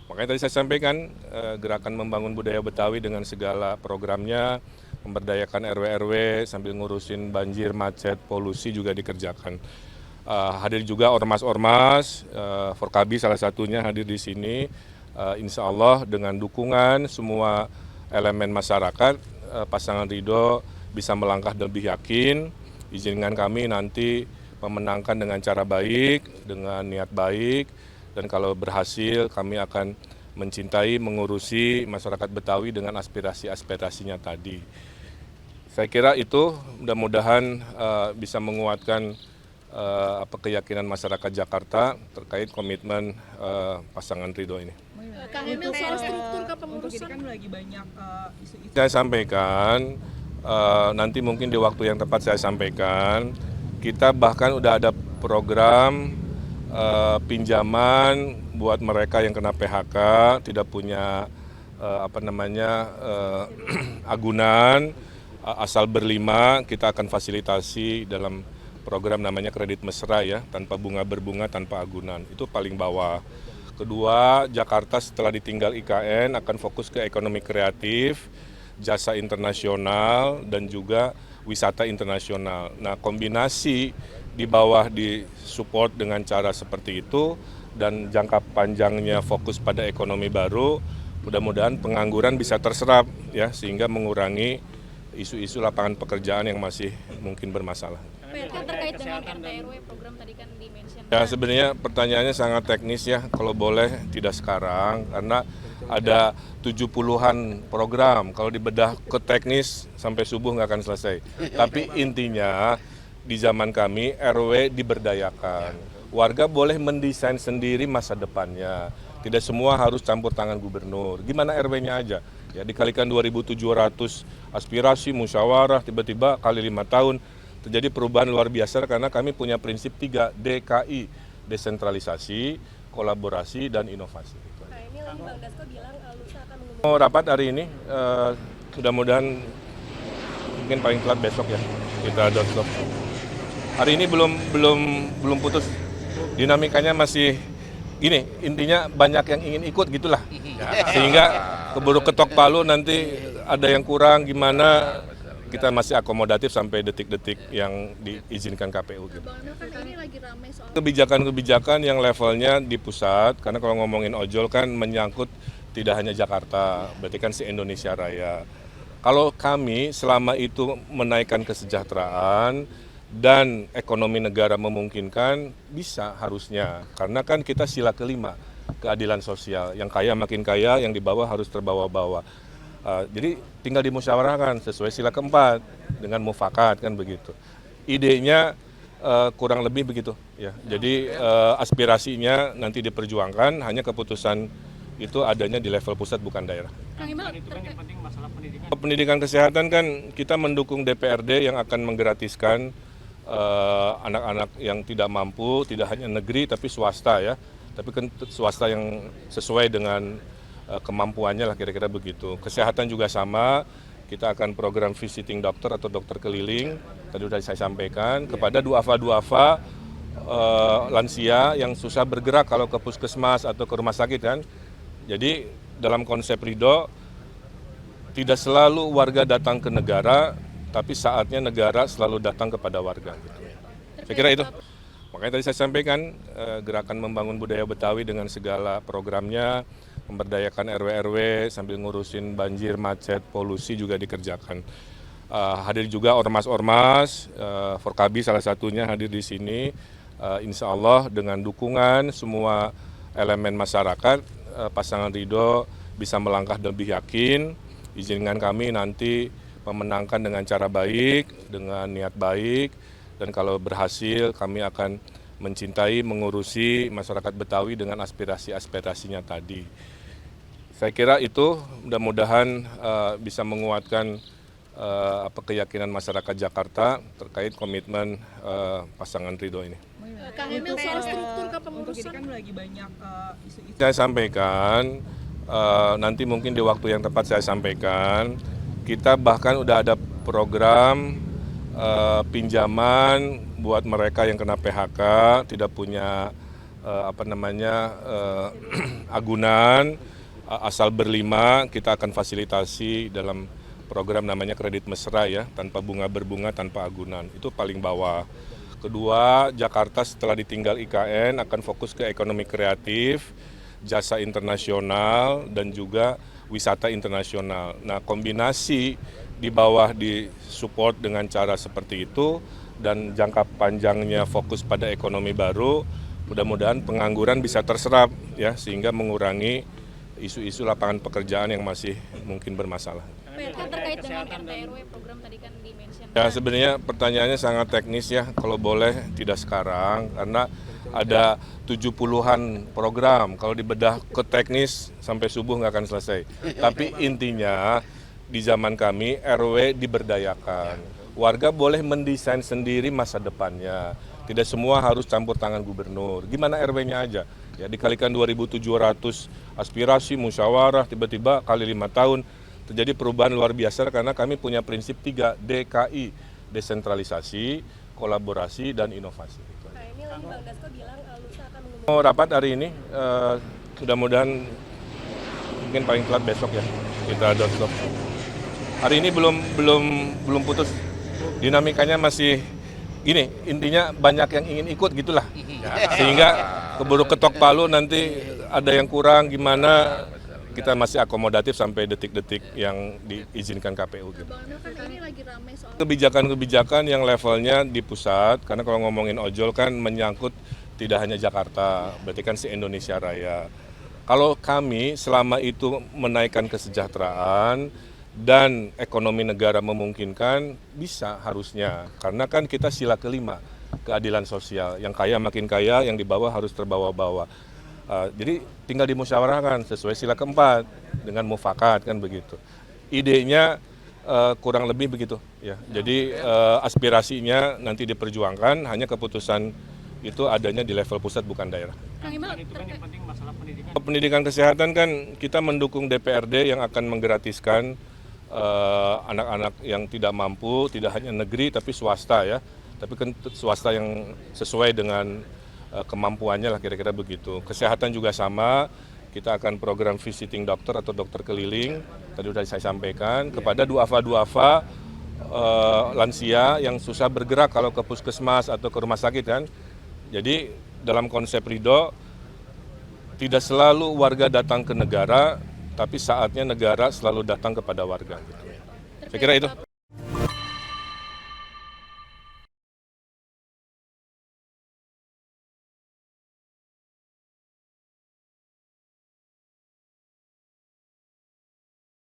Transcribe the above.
Makanya tadi saya sampaikan gerakan membangun budaya Betawi dengan segala programnya, memberdayakan RW-RW sambil ngurusin banjir, macet, polusi juga dikerjakan. Hadir juga ormas-ormas, Forkabi salah satunya hadir di sini. Insya Allah dengan dukungan semua elemen masyarakat, pasangan Ridho bisa melangkah lebih yakin. Izinkan kami nanti memenangkan dengan cara baik, dengan niat baik, dan kalau berhasil kami akan mencintai, mengurusi masyarakat Betawi dengan aspirasi-aspirasinya tadi. Saya kira itu mudah-mudahan bisa menguatkan keyakinan masyarakat Jakarta terkait komitmen pasangan Ridho ini. Kang Emil, soal struktur kepengurusan kan lagi banyak isu-isu. Saya sampaikan, nanti mungkin di waktu yang tepat saya sampaikan, kita bahkan udah ada program pinjaman buat mereka yang kena PHK, tidak punya agunan, asal berlima, kita akan fasilitasi dalam program namanya kredit mesra ya, tanpa bunga berbunga, tanpa agunan. Itu paling bawah. Kedua, Jakarta setelah ditinggal IKN akan fokus ke ekonomi kreatif, jasa internasional, dan juga wisata internasional. Nah, kombinasi di bawah disupport dengan cara seperti itu, dan jangka panjangnya fokus pada ekonomi baru, mudah-mudahan pengangguran bisa terserap ya, sehingga mengurangi isu-isu lapangan pekerjaan yang masih mungkin bermasalah. terkait dengan RT/RW program tadi kan di-mention. Ya sebenarnya pertanyaannya sangat teknis ya, kalau boleh tidak sekarang, karena ada 70-an program, kalau dibedah ke teknis sampai subuh nggak akan selesai. Tapi intinya di zaman kami RW diberdayakan, warga boleh mendesain sendiri masa depannya, tidak semua harus campur tangan gubernur, gimana RW-nya aja. Ya dikalikan 2.700 aspirasi, musyawarah, tiba-tiba kali 5 tahun, terjadi perubahan luar biasa karena kami punya prinsip 3 DKI, desentralisasi, kolaborasi, dan inovasi. Nah, ini lagi Bang Dasko bilang Lusa akan mengumumkan. Mau rapat hari ini, mudah-mudahan mungkin paling telat besok ya kita download. Hari ini belum putus, dinamikanya masih gini, intinya banyak yang ingin ikut gitulah, sehingga keburu ketok palu nanti ada yang kurang gimana. Kita masih akomodatif sampai detik-detik yang diizinkan KPU. Gitu. Bang Emil, kan ini lagi ramai soal Kebijakan-kebijakan yang levelnya di pusat, karena kalau ngomongin ojol kan menyangkut tidak hanya Jakarta, berarti kan se-Indonesia Raya. Kalau kami selama itu menaikkan kesejahteraan dan ekonomi negara memungkinkan, bisa harusnya. Karena kan kita sila kelima, keadilan sosial. Yang kaya makin kaya, yang di bawah harus terbawa-bawa. Jadi tinggal dimusyawarahkan sesuai sila keempat dengan mufakat kan begitu. Idenya kurang lebih begitu ya. Jadi aspirasinya nanti diperjuangkan, hanya keputusan itu adanya di level pusat bukan daerah. Kang Emil, Itu kan yang penting masalah pendidikan. Pendidikan kesehatan kan kita mendukung DPRD yang akan menggratiskan anak-anak yang tidak mampu, tidak hanya negeri tapi swasta ya. Tapi kan swasta yang sesuai dengan kemampuannya lah kira-kira begitu. Kesehatan juga sama, kita akan program visiting dokter atau dokter keliling, tadi sudah saya sampaikan, kepada duafa-duafa lansia yang susah bergerak kalau ke puskesmas atau ke rumah sakit kan. Jadi dalam konsep Ridho, tidak selalu warga datang ke negara, tapi saatnya negara selalu datang kepada warga. Gitu. Saya kira itu. Makanya tadi saya sampaikan gerakan membangun budaya Betawi dengan segala programnya, memberdayakan RW-RW sambil ngurusin banjir, macet, polusi juga dikerjakan. Hadir juga ormas-ormas, Forkabi salah satunya hadir di sini. Insya Allah dengan dukungan semua elemen masyarakat, pasangan Ridho bisa melangkah lebih yakin. Izinkan kami nanti memenangkan dengan cara baik, dengan niat baik, dan kalau berhasil kami akan mencintai, mengurusi masyarakat Betawi dengan aspirasi-aspirasinya tadi. Saya kira itu mudah-mudahan bisa menguatkan keyakinan masyarakat Jakarta terkait komitmen pasangan Ridho ini. Kang Emil, soal struktur kepengurusan Kan lagi banyak isu-isu. Saya sampaikan, nanti mungkin di waktu yang tepat saya sampaikan, kita bahkan udah ada program pinjaman buat mereka yang kena PHK, tidak punya agunan asal berlima kita akan fasilitasi dalam program namanya kredit mesra ya, tanpa berbunga, tanpa agunan. Itu paling bawah. Kedua, Jakarta setelah ditinggal IKN akan fokus ke ekonomi kreatif, jasa internasional, dan juga wisata internasional. Nah, kombinasi di bawah disupport dengan cara seperti itu, dan jangka panjangnya fokus pada ekonomi baru, mudah-mudahan pengangguran bisa terserap ya, sehingga mengurangi isu-isu lapangan pekerjaan yang masih mungkin bermasalah. Kan terkait dengan RT RW program tadi kan di-mention. Ya sebenarnya pertanyaannya sangat teknis ya, kalau boleh tidak sekarang, karena ada 70-an program, kalau dibedah ke teknis sampai subuh nggak akan selesai. Tapi intinya di zaman kami RW diberdayakan, warga boleh mendesain sendiri masa depannya, tidak semua harus campur tangan gubernur, gimana RW-nya aja. Ya dikalikan 2.700 aspirasi, musyawarah, tiba-tiba kali 5 tahun, terjadi perubahan luar biasa karena kami punya prinsip 3 DKI, desentralisasi, kolaborasi, dan inovasi. Nah ini lagi Bang Dasko bilang lusa akan mengumumkan. Mau rapat hari ini, mudah-mudahan mungkin paling telat besok ya kita doorstop. Hari ini belum putus, dinamikanya masih gini, intinya banyak yang ingin ikut gitulah, sehingga keburu ketok palu nanti ada yang kurang gimana. Kita masih akomodatif sampai detik-detik yang diizinkan KPU. Gitu. Bang Emil kan ini lagi ramai soal Kebijakan-kebijakan yang levelnya di pusat, karena kalau ngomongin ojol kan menyangkut tidak hanya Jakarta, berarti kan se-Indonesia Raya. Kalau kami selama itu menaikkan kesejahteraan dan ekonomi negara memungkinkan, bisa harusnya. Karena kan kita sila kelima, keadilan sosial. Yang kaya makin kaya, yang di bawah harus terbawa-bawa. Jadi tinggal dimusyawarahkan sesuai sila keempat dengan mufakat kan begitu. Idenya kurang lebih begitu ya. Jadi aspirasinya nanti diperjuangkan, hanya keputusan itu adanya di level pusat bukan daerah. Kang Emil Itu kan yang penting masalah pendidikan. Pendidikan kesehatan kan kita mendukung DPRD yang akan menggratiskan anak-anak yang tidak mampu, tidak hanya negeri tapi swasta ya. Tapi kan swasta yang sesuai dengan kemampuannya lah kira-kira begitu. Kesehatan juga sama, kita akan program visiting dokter atau dokter keliling, tadi sudah saya sampaikan, kepada duafa lansia yang susah bergerak kalau ke puskesmas atau ke rumah sakit kan. Jadi dalam konsep Ridho, tidak selalu warga datang ke negara, tapi saatnya negara selalu datang kepada warga. Saya kira itu.